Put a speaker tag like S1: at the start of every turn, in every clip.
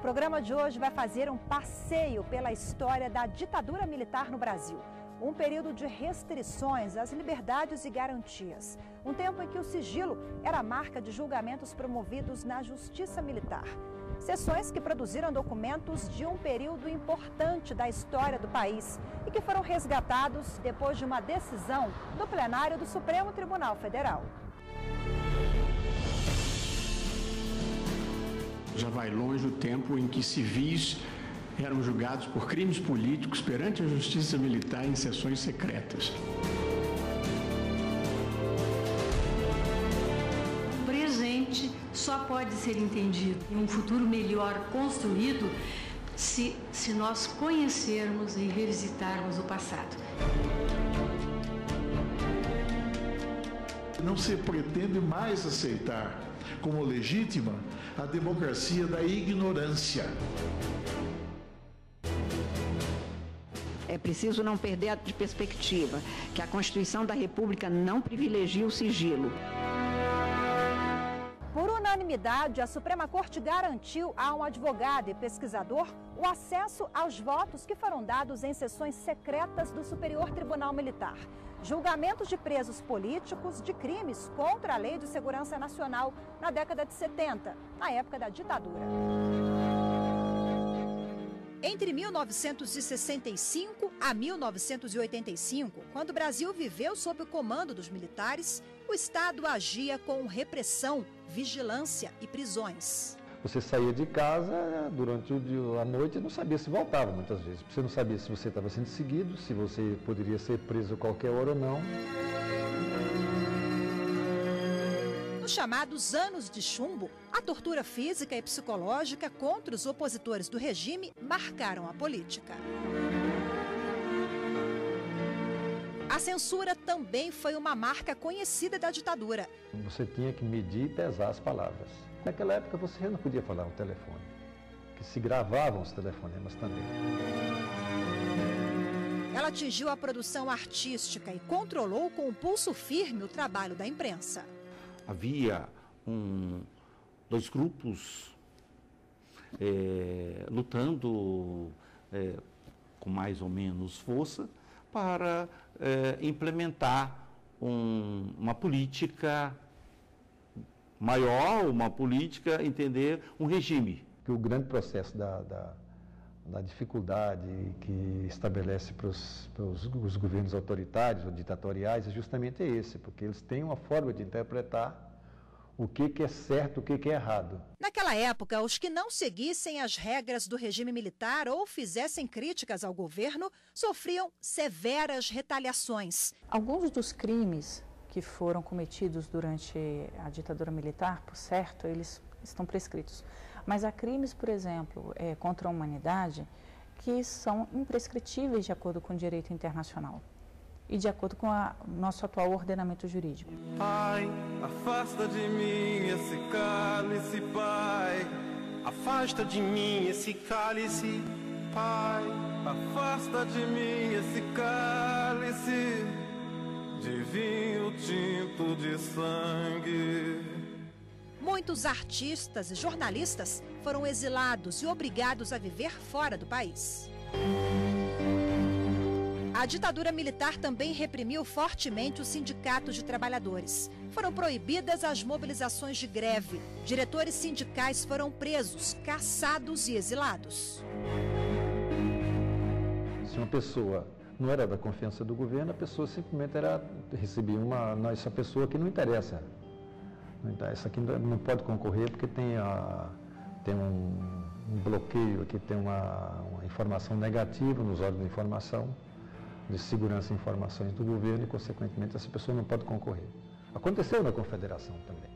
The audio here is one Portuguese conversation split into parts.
S1: programa de hoje vai fazer um passeio pela história da ditadura militar no Brasil. Um período de restrições às liberdades e garantias. Um tempo em que o sigilo era a marca de julgamentos promovidos na Justiça Militar. Sessões que produziram documentos de um período importante da história do país e que foram resgatados depois de uma decisão do plenário do Supremo Tribunal Federal.
S2: Já vai longe o tempo em que civis eram julgados por crimes políticos perante a Justiça Militar em sessões secretas.
S3: O presente só pode ser entendido em um futuro melhor construído se nós conhecermos e revisitarmos o passado.
S4: Não se pretende mais aceitar como legítima a democracia da ignorância.
S5: É preciso não perder de perspectiva que a Constituição da República não privilegia o sigilo.
S1: Por unanimidade, a Suprema Corte garantiu a um advogado e pesquisador o acesso aos votos que foram dados em sessões secretas do Superior Tribunal Militar. Julgamentos de presos políticos de crimes contra a Lei de Segurança Nacional na década de 70, na época da ditadura. Entre 1965 a 1985, quando o Brasil viveu sob o comando dos militares, o Estado agia com repressão, vigilância e prisões.
S6: Você saía de casa durante a noite e não sabia se voltava muitas vezes. Você não sabia se você estava sendo seguido, se você poderia ser preso a qualquer hora ou não.
S1: Nos chamados anos de chumbo, a tortura física e psicológica contra os opositores do regime marcaram a política. A censura também foi uma marca conhecida da ditadura.
S6: Você tinha que medir e pesar as palavras. Naquela época você não podia falar no telefone, que se gravavam os telefonemas também.
S1: Ela atingiu a produção artística e controlou com um pulso firme o trabalho da imprensa.
S7: Havia dois grupos lutando com mais ou menos força para implementar uma política maior, uma política, entender um regime.
S6: O grande processo da dificuldade que estabelece para os governos autoritários ou ditatoriais é justamente esse, porque eles têm uma forma de interpretar o que é certo, o que é errado.
S1: Naquela época, os que não seguissem as regras do regime militar ou fizessem críticas ao governo sofriam severas retaliações.
S8: Alguns dos crimes que foram cometidos durante a ditadura militar, por certo, eles estão prescritos. Mas há crimes, por exemplo, contra a humanidade, que são imprescritíveis de acordo com o direito internacional e de acordo com o nosso atual ordenamento jurídico.
S9: Pai, afasta de mim esse cálice, Pai. Afasta de mim esse cálice, Pai. Afasta de mim esse cálice de vinho tinto de sangue.
S1: Muitos artistas e jornalistas foram exilados e obrigados a viver fora do país. A ditadura militar também reprimiu fortemente os sindicatos de trabalhadores. Foram proibidas as mobilizações de greve. Diretores sindicais foram presos, caçados e exilados.
S6: Se uma pessoa não era da confiança do governo, a pessoa simplesmente recebia essa pessoa que não interessa. Essa aqui não pode concorrer porque tem um bloqueio aqui, tem uma informação negativa nos órgãos de informação, de segurança e informações do governo e, consequentemente, essa pessoa não pode concorrer. Aconteceu na Confederação também.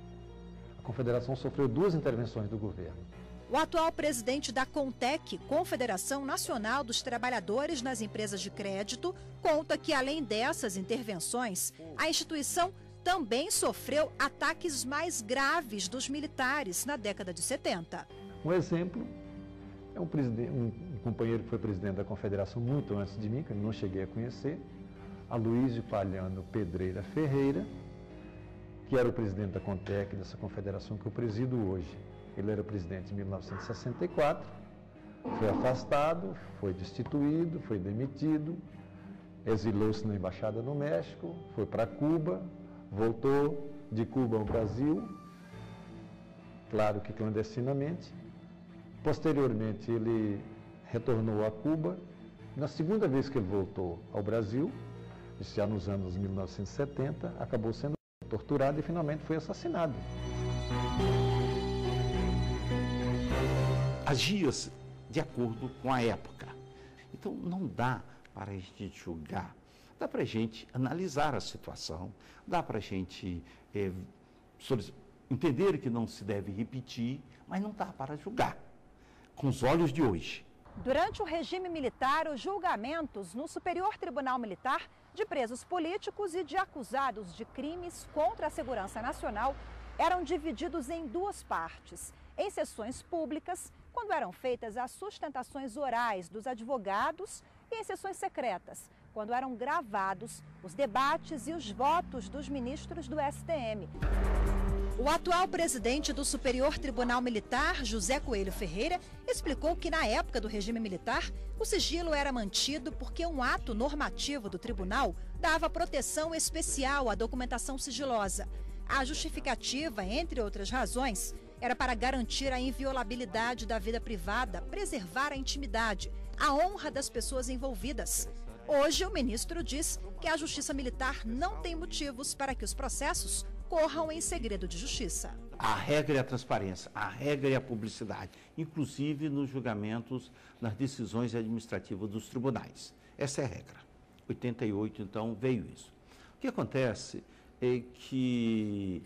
S6: A Confederação sofreu 2 intervenções do governo.
S1: O atual presidente da CONTEC, Confederação Nacional dos Trabalhadores nas Empresas de Crédito, conta que, além dessas intervenções, a instituição também sofreu ataques mais graves dos militares na década de 70.
S6: Um exemplo é um companheiro que foi presidente da Confederação muito antes de mim, que eu não cheguei a conhecer, Aloísio Palhano Pedreira Ferreira, que era o presidente da CONTEC, dessa confederação que eu presido hoje. Ele era presidente em 1964, foi afastado, foi destituído, foi demitido, exilou-se na embaixada no México, foi para Cuba, voltou de Cuba ao Brasil, claro que clandestinamente. Posteriormente ele retornou a Cuba. Na segunda vez que ele voltou ao Brasil, já nos anos 1970, acabou sendo torturado e finalmente foi assassinado.
S7: Agia-se de acordo com a época. Então não dá para a gente julgar, dá para a gente analisar a situação, dá para a gente entender que não se deve repetir, mas não dá para julgar com os olhos de hoje.
S1: Durante o regime militar, os julgamentos no Superior Tribunal Militar de presos políticos e de acusados de crimes contra a segurança nacional eram divididos em duas partes. Em sessões públicas, quando eram feitas as sustentações orais dos advogados, e em sessões secretas, quando eram gravados os debates e os votos dos ministros do STM. O atual presidente do Superior Tribunal Militar, José Coelho Ferreira, explicou que na época do regime militar, o sigilo era mantido porque um ato normativo do tribunal dava proteção especial à documentação sigilosa. A justificativa, entre outras razões, era para garantir a inviolabilidade da vida privada, preservar a intimidade, a honra das pessoas envolvidas. Hoje, o ministro diz que a Justiça Militar não tem motivos para que os processos corram em segredo de justiça.
S7: A regra é a transparência, a regra é a publicidade, inclusive nos julgamentos, nas decisões administrativas dos tribunais. Essa é a regra. 88, então, veio isso. O que acontece é que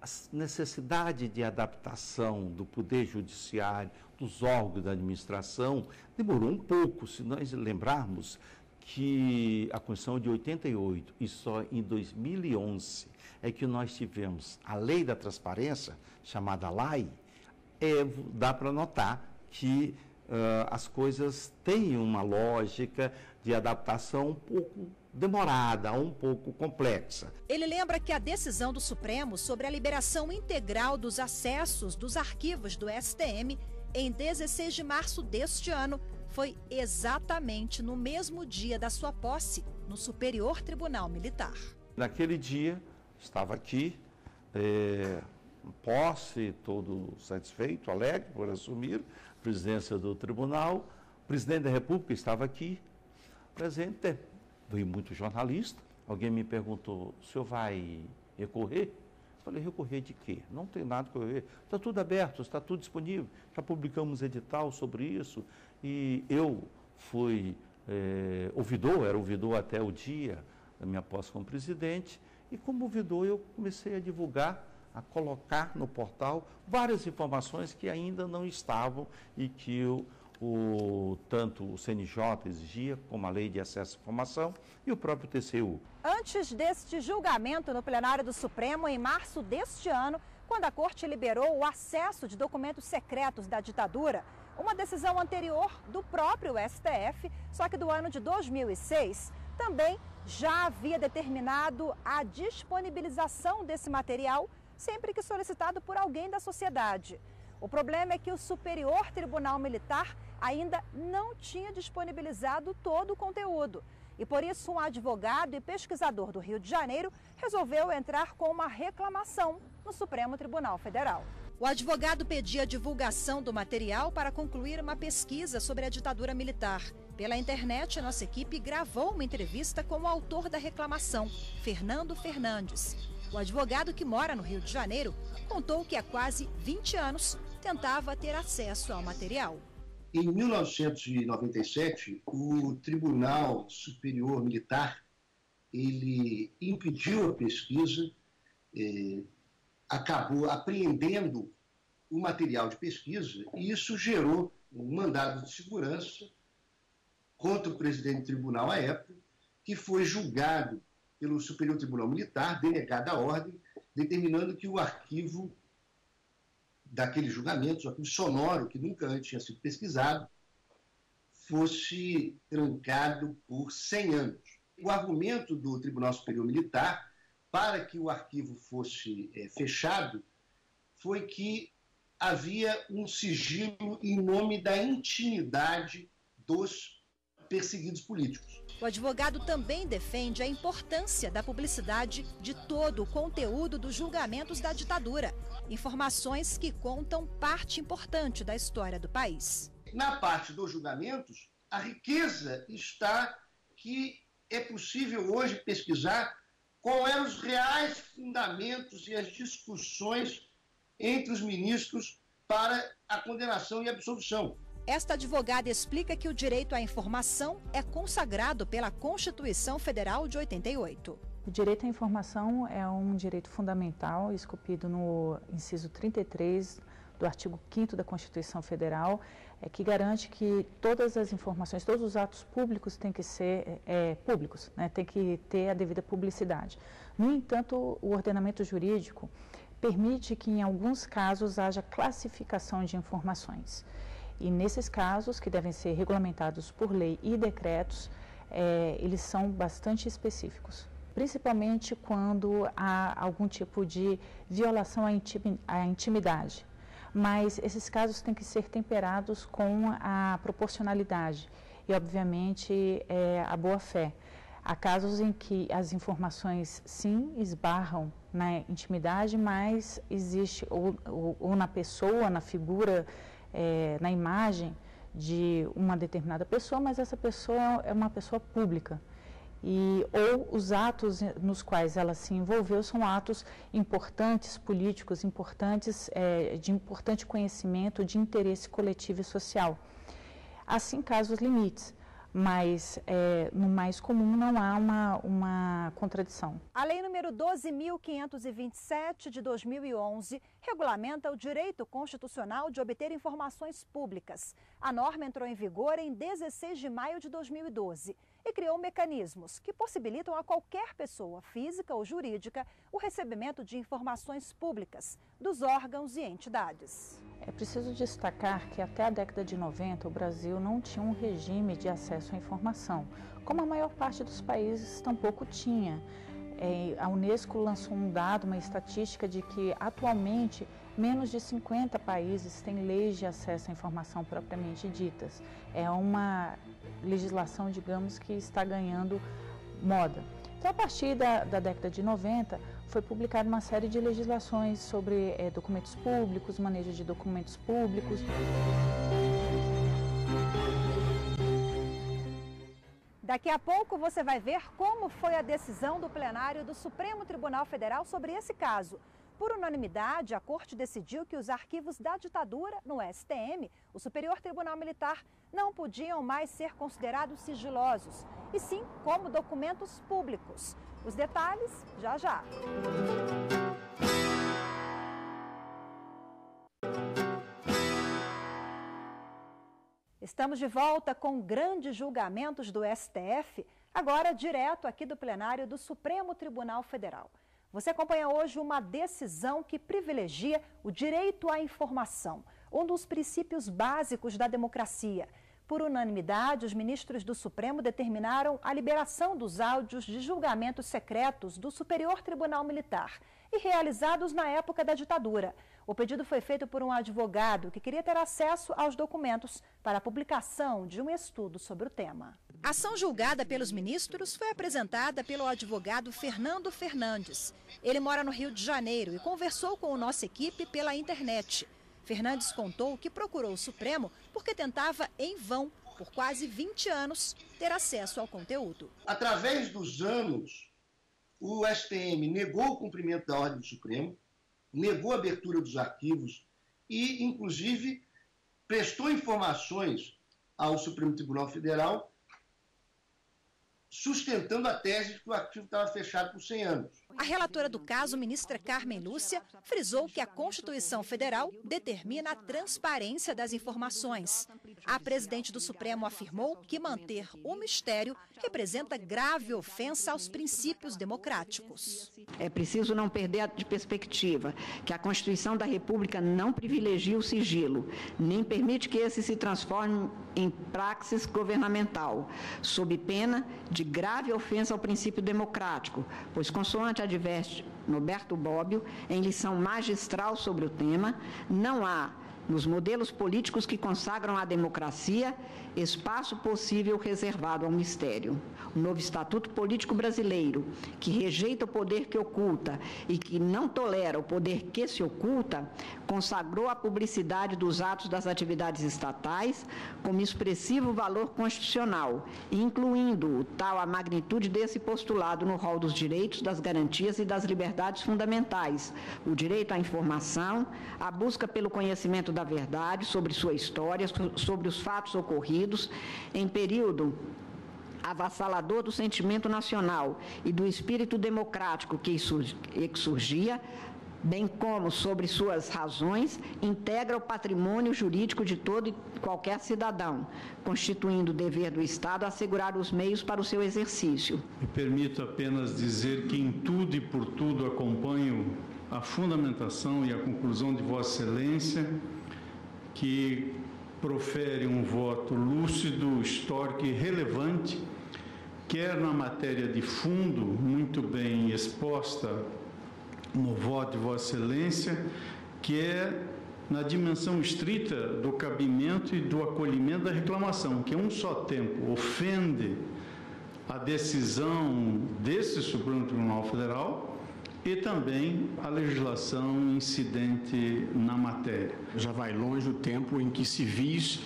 S7: a necessidade de adaptação do Poder Judiciário, dos órgãos da administração, demorou um pouco. Se nós lembrarmos que a Constituição de 88 e só em 2011 é que nós tivemos a Lei da Transparência, chamada LAI, dá para notar que as coisas têm uma lógica de adaptação um pouco demorada, um pouco complexa.
S1: Ele lembra que a decisão do Supremo sobre a liberação integral dos acessos dos arquivos do STM, em 16 de março deste ano, foi exatamente no mesmo dia da sua posse no Superior Tribunal Militar.
S7: Naquele dia, estava aqui, posse, todo satisfeito, alegre por assumir a presidência do tribunal. O presidente da República estava aqui, presente. Veio muito jornalista. Alguém me perguntou: o senhor vai recorrer? Eu falei: recorrer de quê? Não tem nada a recorrer. Está tudo aberto, está tudo disponível. Já publicamos edital sobre isso. E eu fui ouvidor, era ouvidor até o dia da minha posse como presidente. E como ouvidor eu comecei a divulgar, a colocar no portal várias informações que ainda não estavam e que tanto o CNJ exigia, como a Lei de Acesso à Informação e o próprio TCU.
S1: Antes deste julgamento no plenário do Supremo, em março deste ano, quando a Corte liberou o acesso de documentos secretos da ditadura, uma decisão anterior do próprio STF, só que do ano de 2006, também já havia determinado a disponibilização desse material sempre que solicitado por alguém da sociedade. O problema é que o Superior Tribunal Militar ainda não tinha disponibilizado todo o conteúdo. E por isso um advogado e pesquisador do Rio de Janeiro resolveu entrar com uma reclamação no Supremo Tribunal Federal. O advogado pedia a divulgação do material para concluir uma pesquisa sobre a ditadura militar. Pela internet, a nossa equipe gravou uma entrevista com o autor da reclamação, Fernando Fernandes. O advogado, que mora no Rio de Janeiro, contou que há quase 20 anos tentava ter acesso ao material.
S10: Em 1997, o Tribunal Superior Militar ele impediu a pesquisa, acabou apreendendo o material de pesquisa e isso gerou um mandado de segurança contra o presidente do tribunal à época, que foi julgado pelo Superior Tribunal Militar, denegada a ordem, determinando que o arquivo daquele julgamento, o arquivo sonoro, que nunca antes tinha sido pesquisado, fosse trancado por 100 anos. O argumento do Tribunal Superior Militar para que o arquivo fosse fechado foi que havia um sigilo em nome da intimidade dos perseguidos políticos.
S1: O advogado também defende a importância da publicidade de todo o conteúdo dos julgamentos da ditadura, informações que contam parte importante da história do país.
S10: Na parte dos julgamentos, a riqueza está que é possível hoje pesquisar quais eram os reais fundamentos e as discussões entre os ministros para a condenação e absolução.
S1: Esta advogada explica que o direito à informação é consagrado pela Constituição Federal de 88.
S8: O direito à informação é um direito fundamental, esculpido no inciso 33 do artigo 5º da Constituição Federal, que garante que todas as informações, todos os atos públicos têm que ser públicos, né? Tem que ter a devida publicidade. No entanto, o ordenamento jurídico permite que, em alguns casos, haja classificação de informações. E nesses casos, que devem ser regulamentados por lei e decretos, eles são bastante específicos. Principalmente quando há algum tipo de violação à intimidade. Mas esses casos têm que ser temperados com a proporcionalidade e, obviamente, a boa-fé. Há casos em que as informações, sim, esbarram na intimidade, mas existe, ou na pessoa, na figura, na imagem de uma determinada pessoa, mas essa pessoa é uma pessoa pública. Ou os atos nos quais ela se envolveu são atos importantes, políticos, importantes, de importante conhecimento, de interesse coletivo e social. Assim, casos limites, mas no mais comum não há uma contradição.
S1: A Lei número 12.527 de 2011 regulamenta o direito constitucional de obter informações públicas. A norma entrou em vigor em 16 de maio de 2012 e criou mecanismos que possibilitam a qualquer pessoa, física ou jurídica, o recebimento de informações públicas dos órgãos e entidades.
S8: É preciso destacar que até a década de 90 o Brasil não tinha um regime de acesso à informação, como a maior parte dos países tampouco tinha. A Unesco lançou um dado, uma estatística de que atualmente menos de 50 países têm leis de acesso à informação propriamente ditas. É uma legislação, digamos, que está ganhando moda. Então, a partir da década de 90, foi publicada uma série de legislações sobre documentos públicos, manejo de documentos públicos.
S1: Daqui a pouco você vai ver como foi a decisão do plenário do Supremo Tribunal Federal sobre esse caso. Por unanimidade, a Corte decidiu que os arquivos da ditadura no STM, o Superior Tribunal Militar, não podiam mais ser considerados sigilosos, e sim como documentos públicos. Os detalhes, já já. Estamos de volta com grandes julgamentos do STF, agora direto aqui do plenário do Supremo Tribunal Federal. Você acompanha hoje uma decisão que privilegia o direito à informação, um dos princípios básicos da democracia. Por unanimidade, os ministros do Supremo determinaram a liberação dos áudios de julgamentos secretos do Superior Tribunal Militar e realizados na época da ditadura. O pedido foi feito por um advogado que queria ter acesso aos documentos para a publicação de um estudo sobre o tema. A ação julgada pelos ministros foi apresentada pelo advogado Fernando Fernandes. Ele mora no Rio de Janeiro e conversou com a nossa equipe pela internet. Fernandes contou que procurou o Supremo porque tentava, em vão, por quase 20 anos, ter acesso ao conteúdo.
S10: Através dos anos, o STM negou o cumprimento da ordem do Supremo, negou a abertura dos arquivos e, inclusive, prestou informações ao Supremo Tribunal Federal sustentando a tese de que o arquivo estava fechado por 100 anos.
S1: A relatora do caso, ministra Carmen Lúcia, frisou que a Constituição Federal determina a transparência das informações. A presidente do Supremo afirmou que manter o mistério representa grave ofensa aos princípios democráticos.
S5: É preciso não perder de perspectiva que a Constituição da República não privilegia o sigilo, nem permite que esse se transforme em praxis governamental, sob pena de de grave ofensa ao princípio democrático, pois, consoante adverte Norberto Bobbio, em lição magistral sobre o tema, não há, nos modelos políticos que consagram a democracia, espaço possível reservado ao mistério. O novo Estatuto Político Brasileiro, que rejeita o poder que oculta e que não tolera o poder que se oculta, consagrou a publicidade dos atos das atividades estatais como expressivo valor constitucional, incluindo tal a magnitude desse postulado no rol dos direitos, das garantias e das liberdades fundamentais, o direito à informação, a busca pelo conhecimento da verdade sobre sua história, sobre os fatos ocorridos em período avassalador do sentimento nacional e do espírito democrático que surgia, bem como sobre suas razões, integra o patrimônio jurídico de todo e qualquer cidadão, constituindo o dever do Estado assegurar os meios para o seu exercício.
S11: Me permito apenas dizer que em tudo e por tudo acompanho a fundamentação e a conclusão de Vossa Excelência, que profere um voto lúcido, histórico e relevante, quer na matéria de fundo, muito bem exposta no voto de Vossa Excelência, quer na dimensão estrita do cabimento e do acolhimento da reclamação, que a um só tempo ofende a decisão desse Supremo Tribunal Federal e também a legislação incidente na matéria.
S2: Já vai longe o tempo em que civis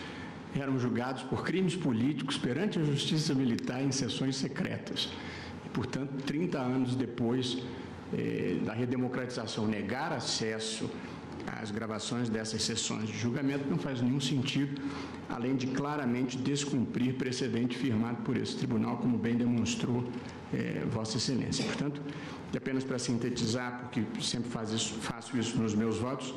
S2: eram julgados por crimes políticos perante a justiça militar em sessões secretas. E, portanto, 30 anos depois da redemocratização, negar acesso às gravações dessas sessões de julgamento não faz nenhum sentido, além de claramente descumprir precedente firmado por esse tribunal, como bem demonstrou Vossa Excelência. Portanto, apenas para sintetizar, porque sempre faço isso nos meus votos,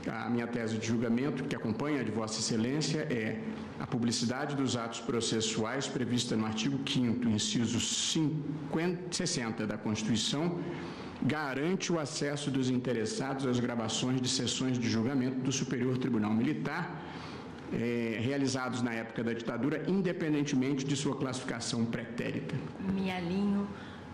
S2: a minha tese de julgamento, que acompanha a de Vossa Excelência, é a publicidade dos atos processuais prevista no artigo 5º, inciso 60 da Constituição, garante o acesso dos interessados às gravações de sessões de julgamento do Superior Tribunal Militar, realizados na época da ditadura, independentemente de sua classificação pretérita.
S3: Me alinho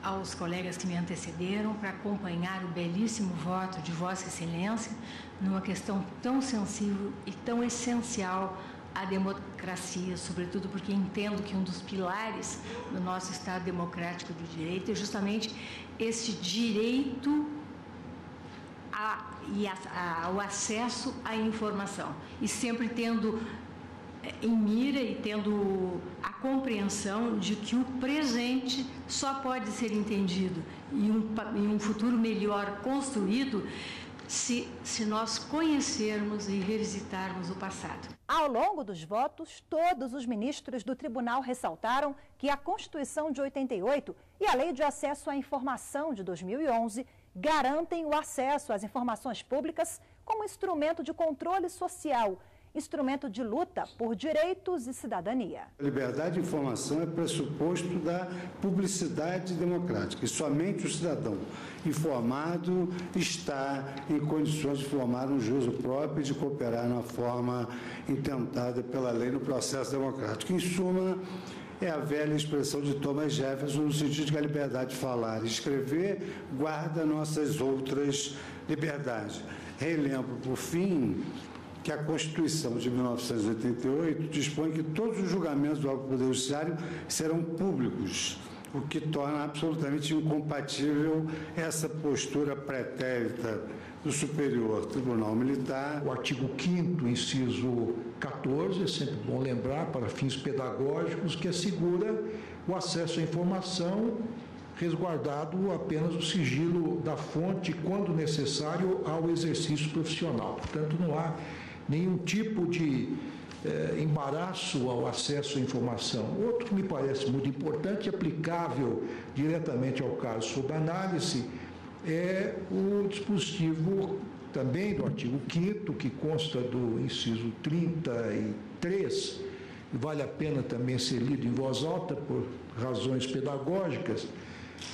S3: aos colegas que me antecederam para acompanhar o belíssimo voto de Vossa Excelência numa questão tão sensível e tão essencial à democracia, sobretudo porque entendo que um dos pilares do nosso Estado democrático de direito é justamente esse direito ao acesso à informação, e sempre tendo em mira e tendo a compreensão de que o presente só pode ser entendido em um futuro melhor construído se nós conhecermos e revisitarmos o passado.
S1: Ao longo dos votos, todos os ministros do tribunal ressaltaram que a Constituição de 88 e a Lei de Acesso à Informação de 2011 garantem o acesso às informações públicas como instrumento de controle social, instrumento de luta por direitos e cidadania.
S12: A liberdade de informação é pressuposto da publicidade democrática, e somente o cidadão informado está em condições de formar um juízo próprio e de cooperar na forma intentada pela lei no processo democrático. Em suma, é a velha expressão de Thomas Jefferson, no sentido de que a liberdade de falar e escrever guarda nossas outras liberdades. Relembro, por fim, que a Constituição de 1988 dispõe que todos os julgamentos do órgão do Poder Judiciário serão públicos, o que torna absolutamente incompatível essa postura pretérita do Superior Tribunal Militar.
S13: O artigo 5º, inciso 14, é sempre bom lembrar, para fins pedagógicos, que assegura o acesso à informação, resguardado apenas o sigilo da fonte, quando necessário, ao exercício profissional. Portanto, não há nenhum tipo de embaraço ao acesso à informação. Outro que me parece muito importante e aplicável diretamente ao caso sob análise é o dispositivo também do artigo 5º, que consta do inciso 33, e vale a pena também ser lido em voz alta por razões pedagógicas.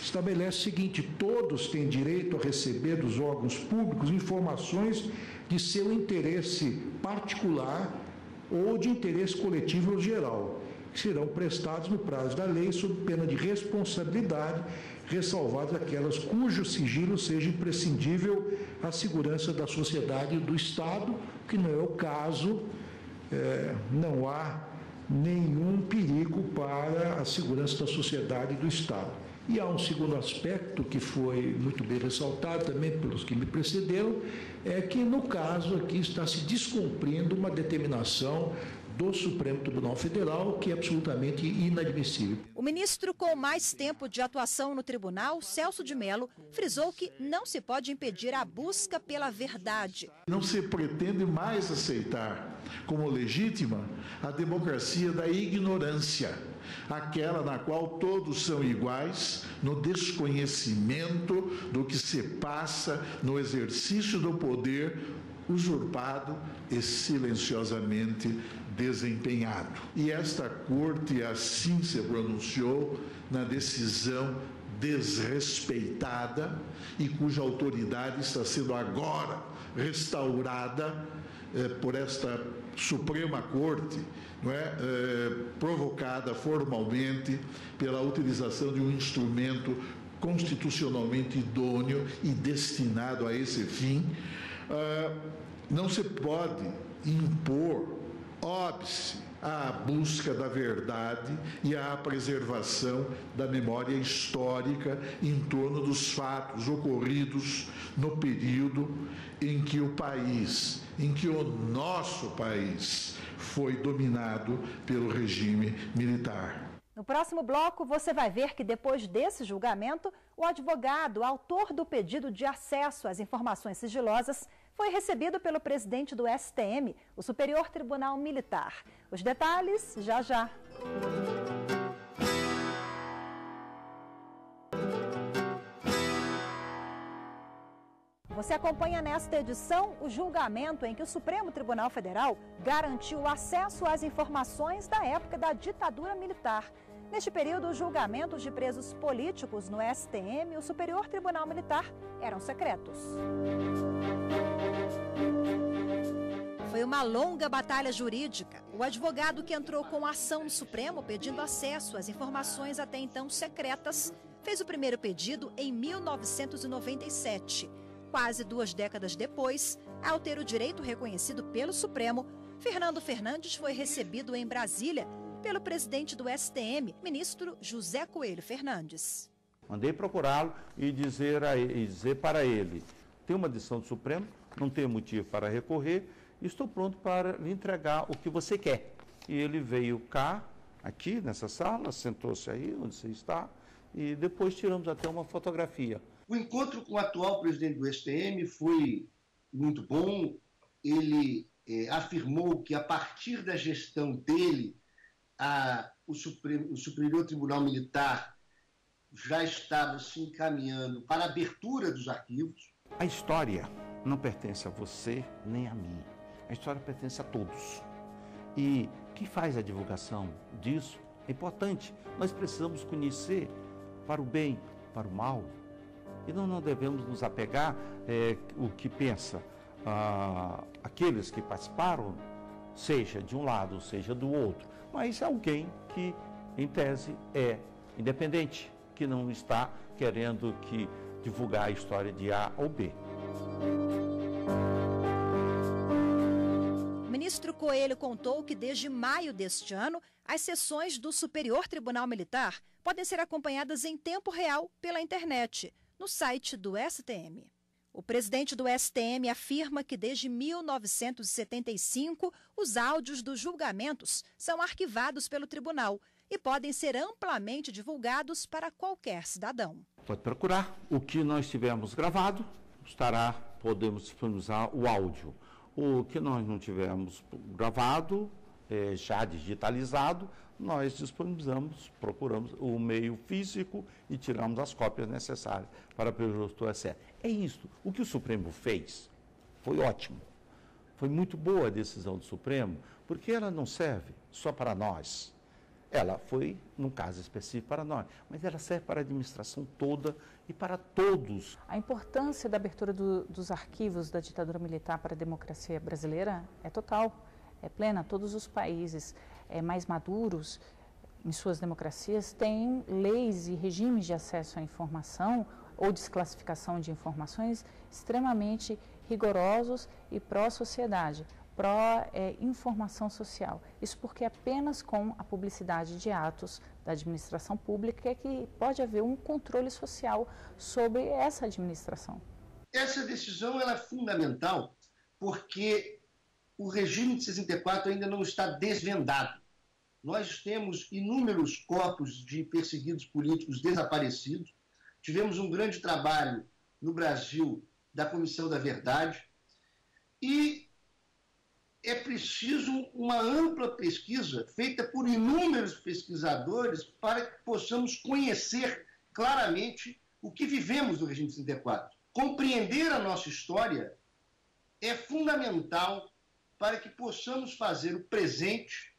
S13: Estabelece o seguinte: todos têm direito a receber dos órgãos públicos informações de seu interesse particular ou de interesse coletivo ou geral, serão prestados no prazo da lei sob pena de responsabilidade, ressalvadas aquelas cujo sigilo seja imprescindível à segurança da sociedade e do Estado, que não é o caso, não há nenhum perigo para a segurança da sociedade e do Estado. E há um segundo aspecto que foi muito bem ressaltado também pelos que me precederam, é que no caso aqui está se descumprindo uma determinação do Supremo Tribunal Federal, que é absolutamente inadmissível.
S1: O ministro com mais tempo de atuação no tribunal, Celso de Mello, frisou que não se pode impedir a busca pela verdade.
S4: Não se pretende mais aceitar como legítima a democracia da ignorância, aquela na qual todos são iguais no desconhecimento do que se passa no exercício do poder usurpado e silenciosamente desempenhado. E esta corte assim se pronunciou na decisão desrespeitada e cuja autoridade está sendo agora restaurada por esta Suprema Corte, provocada formalmente pela utilização de um instrumento constitucionalmente idôneo e destinado a esse fim. Não se pode impor óbice à busca da verdade e à preservação da memória histórica em torno dos fatos ocorridos no período em que o nosso país foi dominado pelo regime militar.
S1: No próximo bloco, você vai ver que depois desse julgamento, o advogado, autor do pedido de acesso às informações sigilosas, foi recebido pelo presidente do STM, o Superior Tribunal Militar. Os detalhes, já já. Você acompanha nesta edição o julgamento em que o Supremo Tribunal Federal garantiu o acesso às informações da época da ditadura militar. Neste período, os julgamentos de presos políticos no STM e o Superior Tribunal Militar eram secretos. Foi uma longa batalha jurídica. O advogado que entrou com ação no Supremo pedindo acesso às informações até então secretas fez o primeiro pedido em 1997. Quase 2 décadas depois, ao ter o direito reconhecido pelo Supremo, Fernando Fernandes foi recebido em Brasília pelo presidente do STM, ministro José Coelho Fernandes.
S7: Mandei procurá-lo e dizer para ele, tem uma decisão do Supremo, não tenho motivo para recorrer, estou pronto para lhe entregar o que você quer. E ele veio cá, aqui nessa sala, sentou-se aí onde você está, e depois tiramos até uma fotografia.
S10: O encontro com o atual presidente do STM foi muito bom. Ele afirmou que a partir da gestão dele, o Superior Tribunal Militar já estava se encaminhando para a abertura dos arquivos.
S7: A história não pertence a você nem a mim. A história pertence a todos. E quem faz a divulgação disso é importante. Nós precisamos conhecer para o bem, para o mal. E não devemos nos apegar o que pensa aqueles que participaram, seja de um lado, seja do outro. Mas alguém que, em tese, é independente, que não está querendo divulgar a história de A ou B.
S1: O ministro Coelho contou que desde maio deste ano, as sessões do Superior Tribunal Militar podem ser acompanhadas em tempo real pela internet, no site do STM. O presidente do STM afirma que desde 1975 os áudios dos julgamentos são arquivados pelo tribunal e podem ser amplamente divulgados para qualquer cidadão.
S7: Pode procurar. O que nós tivermos gravado, podemos disponibilizar o áudio. O que nós não tivermos gravado, já digitalizado, nós disponibilizamos, procuramos o meio físico e tiramos as cópias necessárias para o acesso. É isso. O que o Supremo fez foi ótimo. Foi muito boa a decisão do Supremo, porque ela não serve só para nós. Ela foi, num caso específico, para nós, mas ela serve para a administração toda e para todos.
S8: A importância da abertura dos arquivos da ditadura militar para a democracia brasileira é total, é plena. Todos os países mais maduros em suas democracias, têm leis e regimes de acesso à informação ou desclassificação de informações extremamente rigorosos e pró-sociedade, pró-informação social. Isso porque apenas com a publicidade de atos da administração pública é que pode haver um controle social sobre essa administração.
S10: Essa decisão ela é fundamental porque o regime de 64 ainda não está desvendado. Nós temos inúmeros corpos de perseguidos políticos desaparecidos. Tivemos um grande trabalho no Brasil da Comissão da Verdade e é preciso uma ampla pesquisa feita por inúmeros pesquisadores para que possamos conhecer claramente o que vivemos no regime de 64. Compreender a nossa história é fundamental para que possamos fazer o presente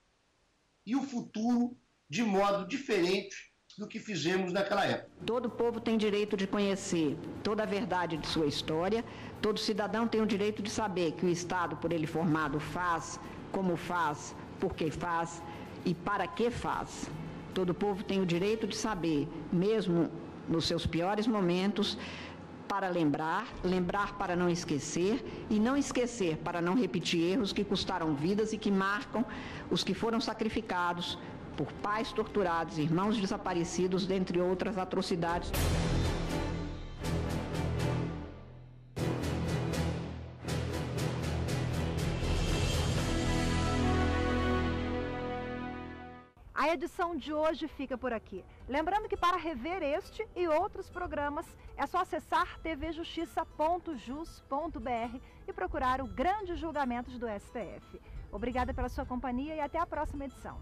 S10: e o futuro de modo diferente do que fizemos naquela época.
S5: Todo povo tem direito de conhecer toda a verdade de sua história, todo cidadão tem o direito de saber que o Estado, por ele formado, faz, como faz, por que faz e para que faz. Todo povo tem o direito de saber, mesmo nos seus piores momentos, para lembrar, lembrar para não esquecer e não esquecer para não repetir erros que custaram vidas e que marcam os que foram sacrificados por pais torturados, irmãos desaparecidos, dentre outras atrocidades.
S1: A edição de hoje fica por aqui. Lembrando que para rever este e outros programas é só acessar tvjustiça.jus.br e procurar o Grande Julgamento do STF. Obrigada pela sua companhia e até a próxima edição.